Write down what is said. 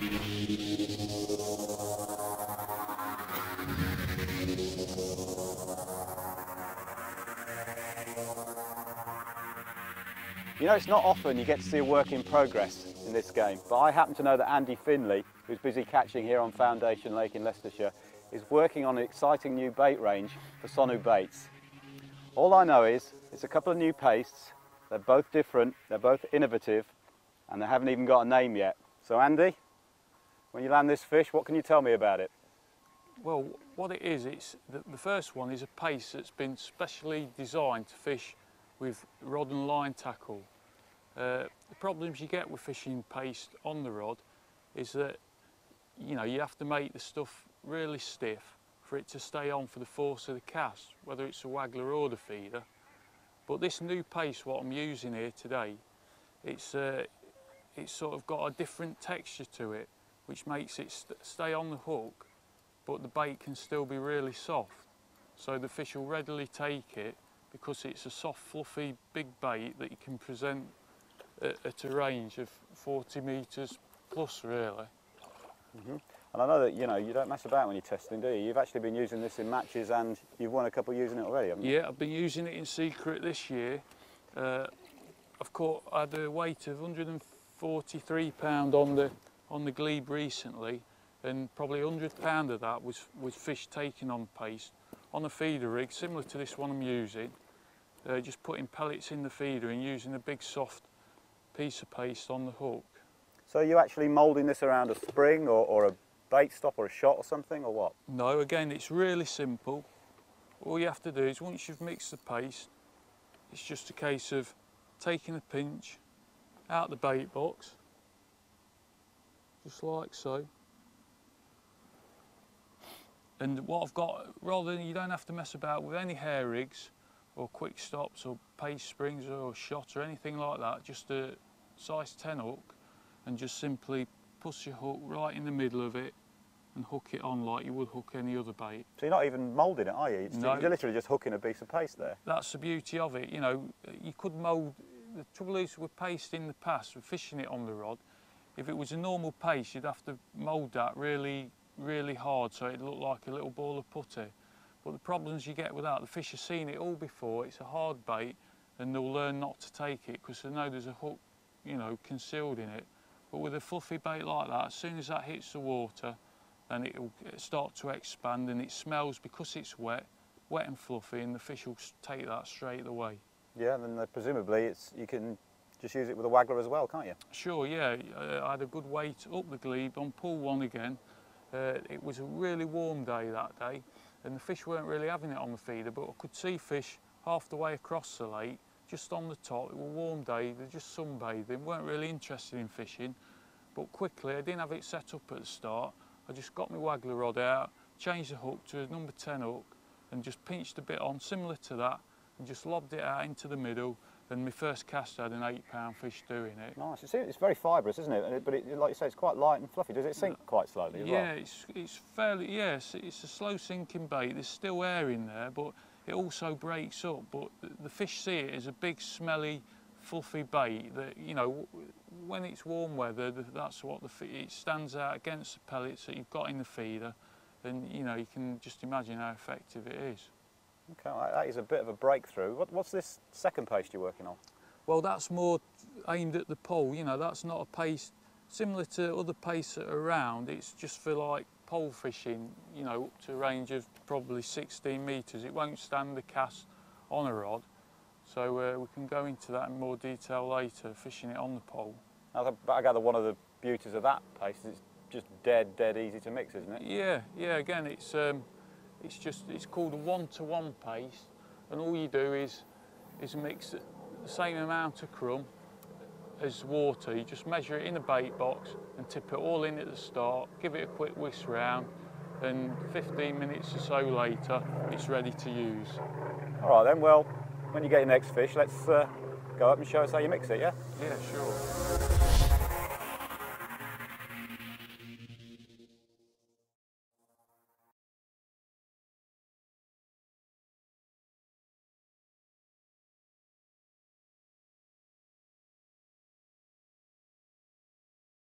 You know, it's not often you get to see a work in progress in this game, but I happen to know that Andy Finley, who's busy catching here on Foundation Lake in Leicestershire, is working on an exciting new bait range for Sonu baits. All I know is it's a couple of new pastes, they're both different, they're both innovative, and they haven't even got a name yet. So Andy, when you land this fish, what can you tell me about it? Well, what it is, the first one is a paste that's been specially designed to fish with rod and line tackle. The problems you get with fishing paste on the rod is that you have to make the stuff really stiff for it to stay on for the force of the cast, whether it's a waggler or the feeder. But this new paste, what I'm using here today, it's sort of got a different texture to it, which makes it stay on the hook, but the bait can still be really soft. So the fish will readily take it because it's a soft, fluffy, big bait that you can present at a range of 40 metres plus, really. And I know that you don't mess about when you're testing, do you? You've actually been using this in matches and you've won a couple using it already, haven't you? Yeah, I've been using it in secret this year. I had a weight of 143 pound on the glebe recently, and probably 100 pound of that was fish taken on paste on a feeder rig similar to this one I'm using. Just putting pellets in the feeder and using a big soft piece of paste on the hook. So are you actually moulding this around a spring or a bait stop or a shot or something, or what? No, again, it's really simple. All you have to do is, once you've mixed the paste, it's just a case of taking a pinch out the bait box, just like so. And what I've got, rather than, you don't have to mess about with any hair rigs or quick stops or paste springs or shot or anything like that, just a size 10 hook, and just simply push your hook right in the middle of it and hook it on like you would hook any other bait. So you're not even moulding it, are you? No. You're literally just hooking a piece of paste there. That's the beauty of it. You could mould. The trouble is with paste in the past, with fishing it on the rod, if it was a normal paste, you'd have to mould that really, really hard so it looked like a little ball of putty. But the problems you get with that, the fish have seen it all before, it's a hard bait, and they'll learn not to take it because they know there's a hook, concealed in it. But with a fluffy bait like that, as soon as that hits the water, then it'll start to expand, and it smells, because it's wet and fluffy, and the fish will take that straight away. Yeah, and then presumably you can just use it with a waggler as well, can't you? Sure, yeah. I had a good weight up the glebe on pull one again. It was a really warm day that day, and the fish weren't really having it on the feeder, but I could see fish half the way across the lake, just on the top. It was a warm day, they're just sunbathing, weren't really interested in fishing. But quickly, I didn't have it set up at the start. I just got my waggler rod out, changed the hook to a number 10 hook, and just pinched a bit on, similar to that, and just lobbed it out into the middle. And my first cast had an 8-pound fish doing it. Nice. It's very fibrous, isn't it? But like you say, it's quite light and fluffy. Does it sink quite slowly as well? Yeah, it's fairly, yes, it's a slow sinking bait. There's still air in there, but it also breaks up. But the fish see it as a big, smelly, fluffy bait that, when it's warm weather, that's what it stands out against the pellets that you've got in the feeder. And, you can just imagine how effective it is. Okay, that is a bit of a breakthrough. What's this second paste you're working on? Well, that's more aimed at the pole. That's not a paste similar to other pastes that are around. It's just for like pole fishing, up to a range of probably 16 metres. It won't stand the cast on a rod. So we can go into that in more detail later, fishing it on the pole. I gather one of the beauties of that paste is it's just dead easy to mix, isn't it? Yeah. Again, it's called a one-to-one paste, and all you do is mix the same amount of crumb as water. You just measure it in a bait box and tip it all in at the start, give it a quick whisk round, and 15 minutes or so later, it's ready to use. All right then, well, when you get your next fish, let's go up and show us how you mix it, yeah? Yeah, sure.